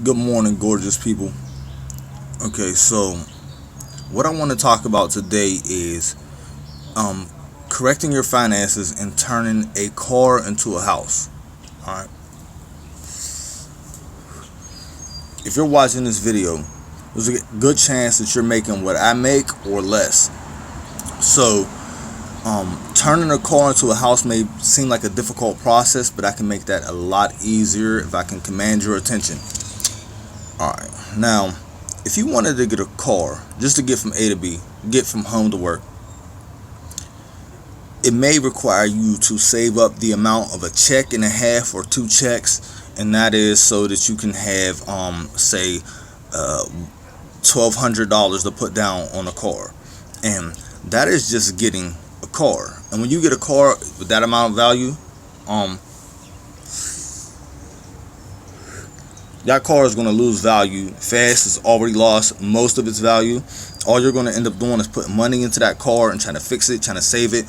Good morning, gorgeous people. Okay, so what I want to talk about today is um, correcting your finances and turning a car into a house. All right. If you're watching this video, there's a good chance that you're making what I make or less. So, turning a car into a house may seem like a difficult process, but I can make that a lot easier if I can command your attention. All right. Now, if you wanted to get a car just to get from A to B, get from home to work, it may require you to save up the amount of a check and a half or two checks, and that is so that you can have, say, $1,200 to put down on a car, and that is just getting a car. And when you get a car with that amount of value, that car is going to lose value fast. It's already lost most of its value. All you're going to end up doing is putting money into that car and trying to fix it, trying to save it,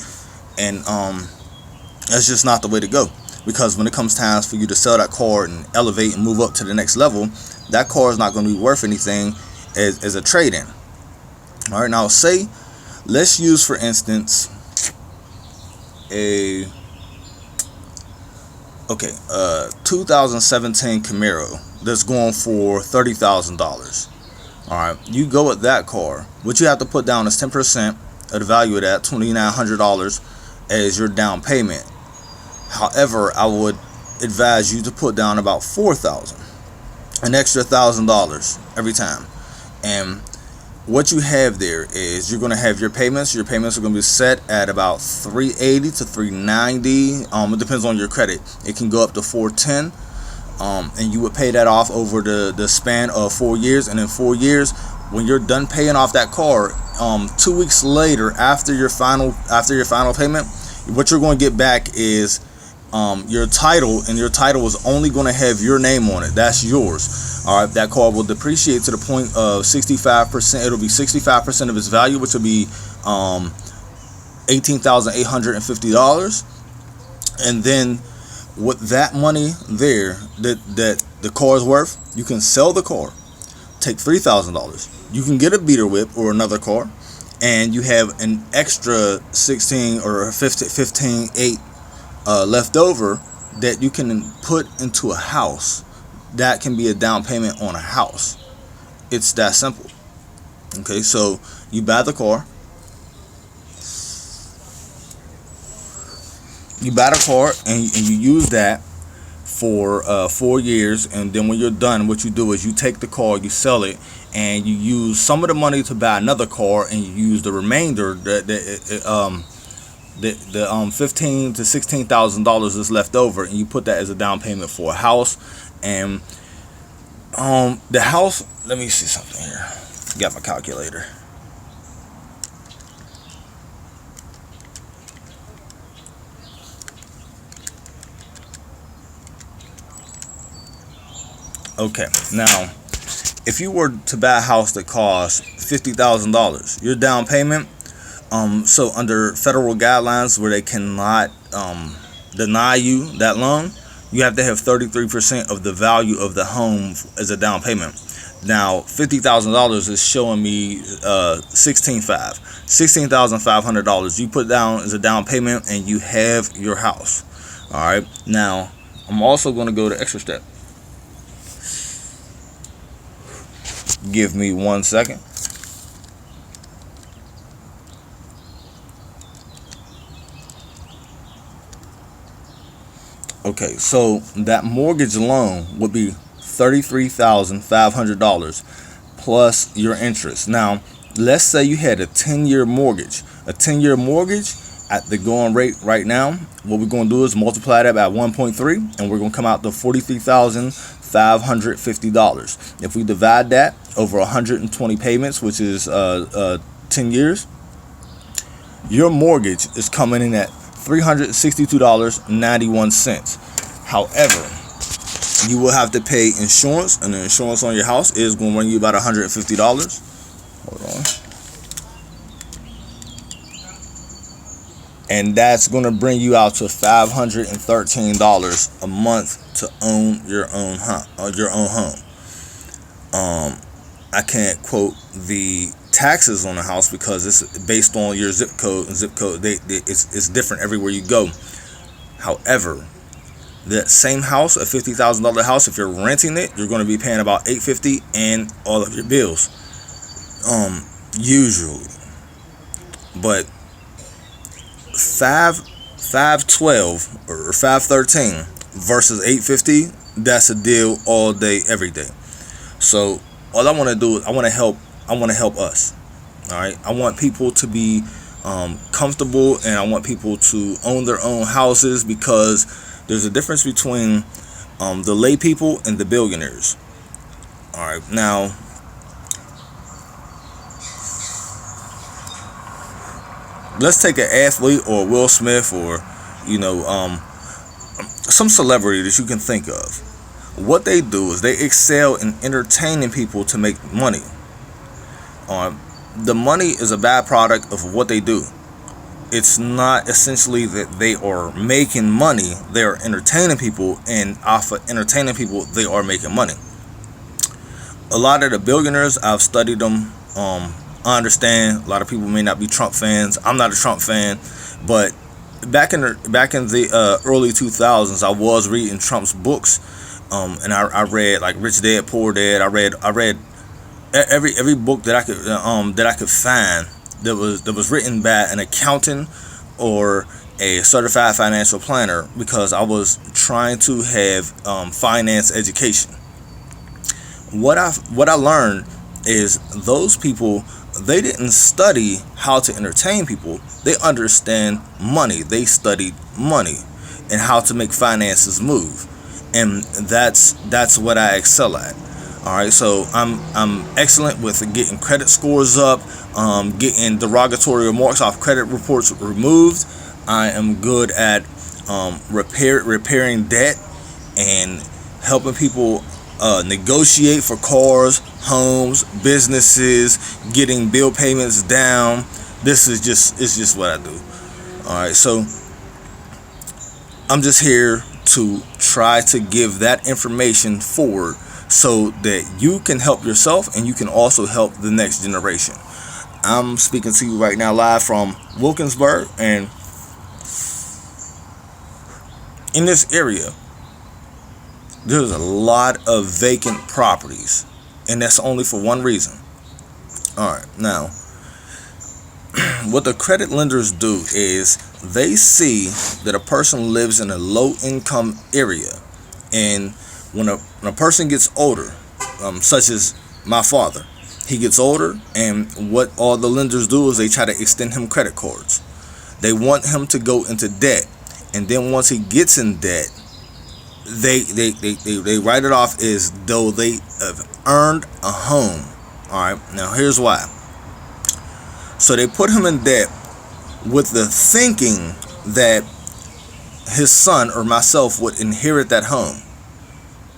and that's just not the way to go. Because when it comes time for you to sell that car and elevate and move up to the next level, that car is not going to be worth anything as a trade-in. All right, now let's use for instance a 2017 Camaro that's going for $30,000. All right, you go with that car. What you have to put down is 10% of the value of that, $2,900, as your down payment. However, I would advise you to put down about $4,000, an extra $1,000 every time. And what you have there is you're going to have your payments. Your payments are going to be set at about $380 to $390. It depends on your credit. It can go up to $410. And you would pay that off over the span of 4 years. And in 4 years, when you're done paying off that car, 2 weeks later, after your final payment, what you're going to get back is your title, and your title is only going to have your name on it. That's yours. All right, that car will depreciate to the point of 65%. It'll be 65% of its value, which will be $18,850. And then with that money there that the car is worth, you can sell the car, take $3,000. You can get a beater whip or another car, and you have an extra 16 or 15.8 left over that you can put into a house. That can be a down payment on a house. It's that simple. Okay, so you buy the car. You buy the car and you use that for 4 years, and then when you're done, what you do is you take the car, you sell it, and you use some of the money to buy another car, and you use the remainder, the $15,000 to $16,000 is left over, and you put that as a down payment for a house. And the house, let me see something here. Got my calculator. Okay, now if you were to buy a house that costs $50,000, your down payment, so under federal guidelines where they cannot deny you that loan, you have to have 33% of the value of the home as a down payment. Now, $50,000 is showing me $16,500. You put down as a down payment, and you have your house. All right. Now, I'm also going to go the extra step. Give me 1 second. Okay, so that mortgage loan would be $33,500 plus your interest. Now, let's say you had a 10-year mortgage. A 10-year mortgage at the going rate right now, what we're going to do is multiply that by 1.3, and we're going to come out to $43,550. If we divide that over 120 payments, which is 10 years, your mortgage is coming in at $362.91. However, you will have to pay insurance, and the insurance on your house is going to run you about $150. Hold on. And that's going to bring you out to $513 a month to own your own home. I can't quote the taxes on the house because it's based on your zip code, and zip code it's different everywhere you go. However, that same house, a $50,000 house, if you're renting it, you're going to be paying about $850 and all of your bills, usually. But 512 or 513 versus 850, that's a deal all day, every day. So all I want to do is I want to help us. All right, I want people to be comfortable, and I want people to own their own houses, because there's a difference between the lay people and the billionaires. All right, now let's take an athlete or Will Smith, or some celebrity that you can think of. What they do is they excel in entertaining people to make money. The money is a byproduct of what they do. It's not essentially that they are making money. They are entertaining people, and off of entertaining people, they are making money. A lot of the billionaires, I've studied them. I understand a lot of people may not be Trump fans. I'm not a Trump fan, but back in the early 2000s, I was reading Trump's books, and I read like Rich Dad Poor Dad. I read every book that I could find that was written by an accountant or a certified financial planner, because I was trying to have finance education. What I learned is those people, they didn't study how to entertain people. They understand money. They studied money and how to make finances move, and that's what I excel at. All right, so I'm excellent with getting credit scores up, getting derogatory remarks off credit reports removed. I am good at repairing debt and helping people negotiate for cars, homes, businesses, getting bill payments down. It's just what I do. All right, so I'm just here to try to give that information forward, so that you can help yourself and you can also help the next generation. I'm speaking to you right now live from Wilkinsburg, and in this area there's a lot of vacant properties, and that's only for one reason. All right, now what the credit lenders do is they see that a person lives in a low income area, and when a person gets older, such as my father, he gets older, and what all the lenders do is they try to extend him credit cards. They want him to go into debt, and then once he gets in debt, they write it off as though they have earned a home. All right, now here's why. So they put him in debt with the thinking that his son or myself would inherit that home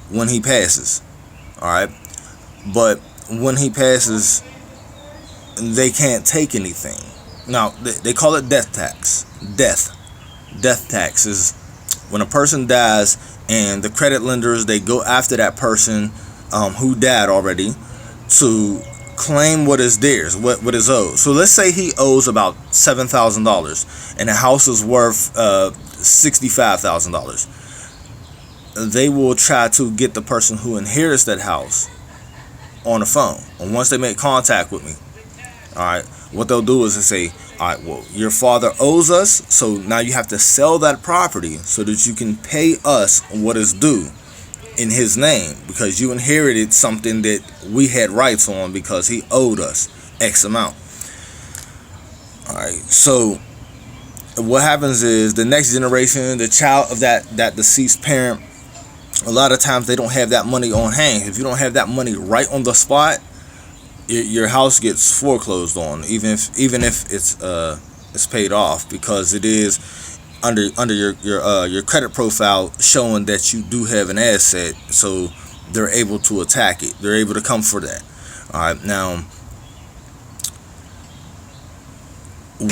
when he passes. All right, but when he passes, they can't take anything. Now they call it death tax. Death tax is when a person dies, and the credit lenders, they go after that person who died already to claim what is theirs, what is owed. So let's say he owes about $7,000, and the house is worth $65,000. They will try to get the person who inherits that house on the phone. And once they make contact with me, all right, what they'll do is they say, all right, well, your father owes us, so now you have to sell that property so that you can pay us what is due in his name, because you inherited something that we had rights on because he owed us X amount. All right, so what happens is the next generation, the child of that deceased parent, a lot of times they don't have that money on hand. If you don't have that money right on the spot, your house gets foreclosed on, even if it's paid off, because it is under your credit profile showing that you do have an asset, so they're able to attack it. They're able to come for that. All right, now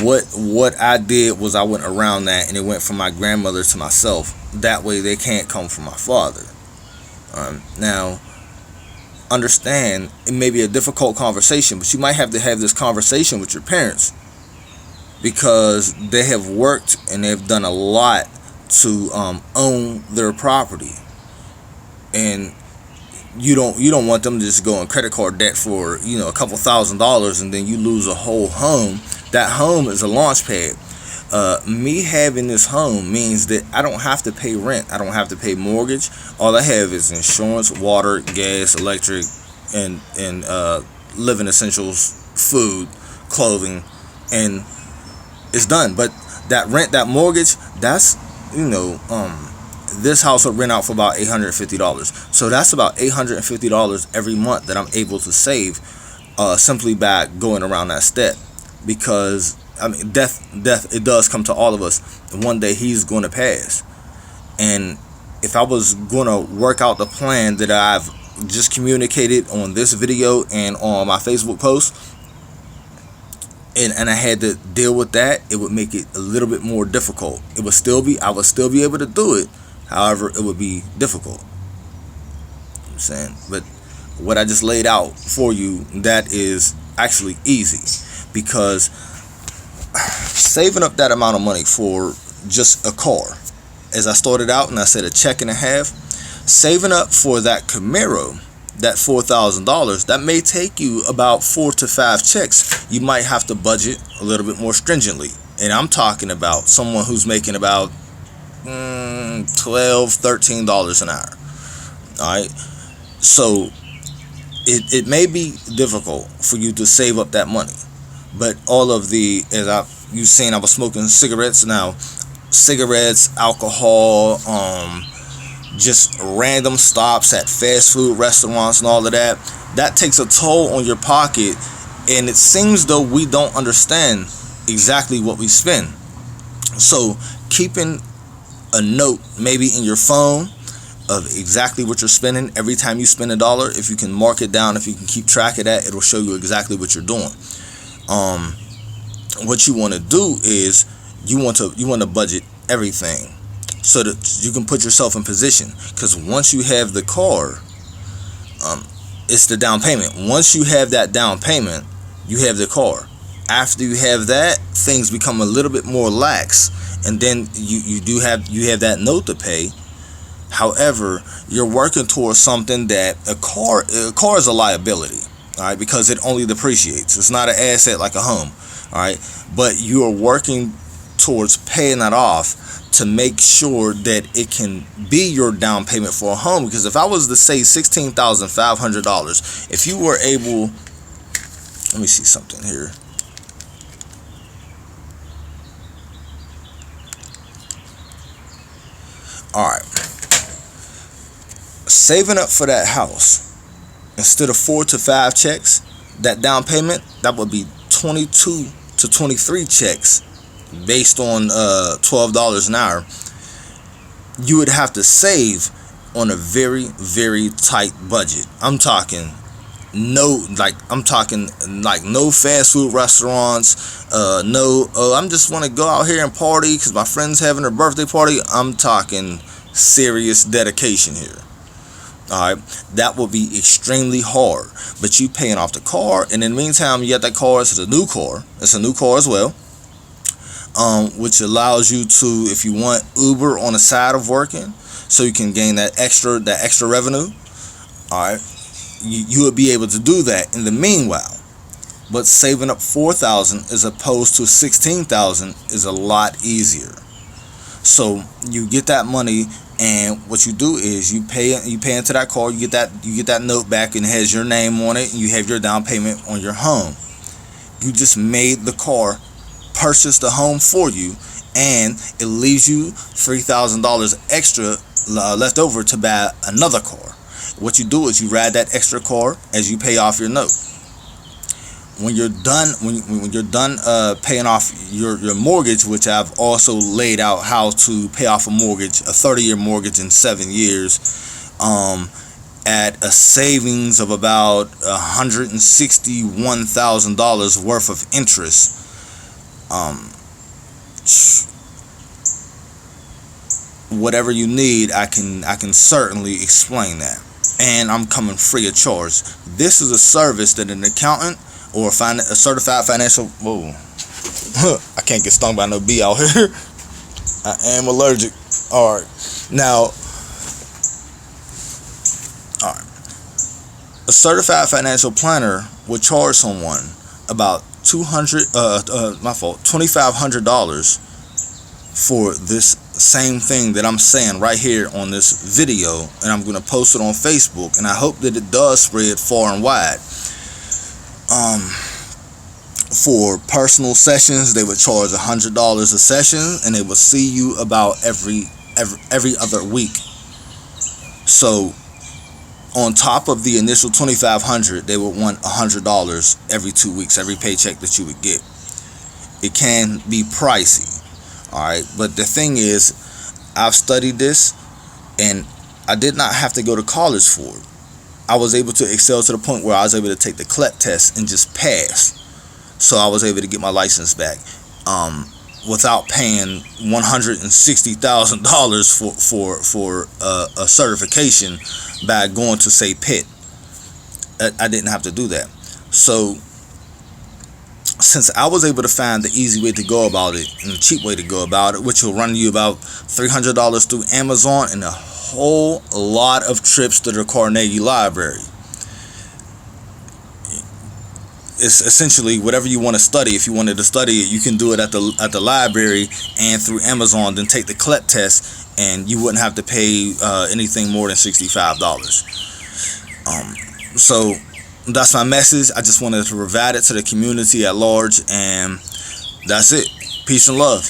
what I did was I went around that, and it went from my grandmother to myself. That way they can't come from my father. Now understand it may be a difficult conversation, but you might have to have this conversation with your parents, because they have worked and they've done a lot to own their property, and you don't want them to just go in credit card debt for a couple $1,000s, and then you lose a whole home. That home is a launch pad. Me having this home means that I don't have to pay rent. I don't have to pay mortgage. All I have is insurance, water, gas, electric, and living essentials, food, clothing, and it's done. But that rent, that mortgage, that's this house will rent out for about $850. So that's about $850 every month that I'm able to save, simply by going around that step. Because death, it does come to all of us. And one day he's going to pass. And if I was going to work out the plan that I've just communicated on this video and on my Facebook post, and I had to deal with that, it would make it a little bit more difficult. I would still be able to do it. However, it would be difficult. I'm saying, but what I just laid out for you, that is actually easy, because saving up that amount of money for just a car, as I started out and I said a check and a half, saving up for that Camaro, that $4,000, that may take you about 4 to 5 checks. You might have to budget a little bit more stringently, and I'm talking about someone who's making about $12-13 an hour. Alright, so it may be difficult for you to save up that money, but all of the, you've seen, I was smoking cigarettes. Now cigarettes, alcohol, just random stops at fast food restaurants and all of that takes a toll on your pocket, and it seems though we don't understand exactly what we spend. So keeping a note maybe in your phone of exactly what you're spending every time you spend $1, if you can mark it down, if you can keep track of that, it'll show you exactly what you're doing. What you want to do is you want to budget everything so that you can put yourself in position, because once you have the car, it's the down payment. Once you have that down payment, you have the car. After you have that, things become a little bit more lax, and then you have that note to pay. However, you're working towards something that a car is a liability, all right, because it only depreciates. It's not an asset like a home, all right, but you are working towards paying that off to make sure that it can be your down payment for a home. Because if I was to say $16,500, if you were able, let me see something here. All right, saving up for that house, instead of 4 to 5 checks, that down payment, that would be 22 to 23 checks based on $12 an hour. You would have to save on a very, very tight budget. I'm talking no fast food restaurants, I'm just want to go out here and party because my friend's having their birthday party. I'm talking serious dedication here. Alright, that will be extremely hard, but you paying off the car, and in the meantime you got that car. It's a new car as well, which allows you to, if you want, Uber on the side of working, so you can gain that extra revenue. Alright, you would be able to do that in the meanwhile. But saving up $4,000 as opposed to $16,000 is a lot easier. So you get that money, and what you do is you pay into that car. You get that note back, and it has your name on it, and you have your down payment on your home. You just made the car purchase the home for you, and it leaves you $3,000 extra left over to buy another car. What you do is you ride that extra car as you pay off your note. When you're done, when you're done paying off your mortgage, which I've also laid out how to pay off a mortgage, a 30-year mortgage in 7 years, at a savings of about $161,000 worth of interest. Whatever you need, I can certainly explain that. and I'm coming free of charge. This is a service that an accountant or a certified financial, whoa, I can't get stung by no bee out here. I am allergic. Alright, now, alright, a certified financial planner would charge someone about $2,500 for this same thing that I'm saying right here on this video, and I'm going to post it on Facebook, and I hope that it does spread far and wide. For personal sessions, they would charge $100 a session, and they would see you about every other week. So on top of the initial $2,500, they would want $100 every 2 weeks, every paycheck that you would get. It can be pricey. Alright, but the thing is, I've studied this, and I did not have to go to college for it. I was able to excel to the point where I was able to take the CLEP test and just pass. So I was able to get my license back without paying $160,000 for a certification by going to, say, Pitt. I didn't have to do that. So since I was able to find the easy way to go about it and the cheap way to go about it, which will run you about $300 through Amazon and a whole lot of trips to the Carnegie Library. It's essentially whatever you want to study. If you wanted to study it, you can do it at the library and through Amazon, then take the CLEP test, and you wouldn't have to pay anything more than $65. So that's my message. I just wanted to provide it to the community at large, and that's it. Peace and love.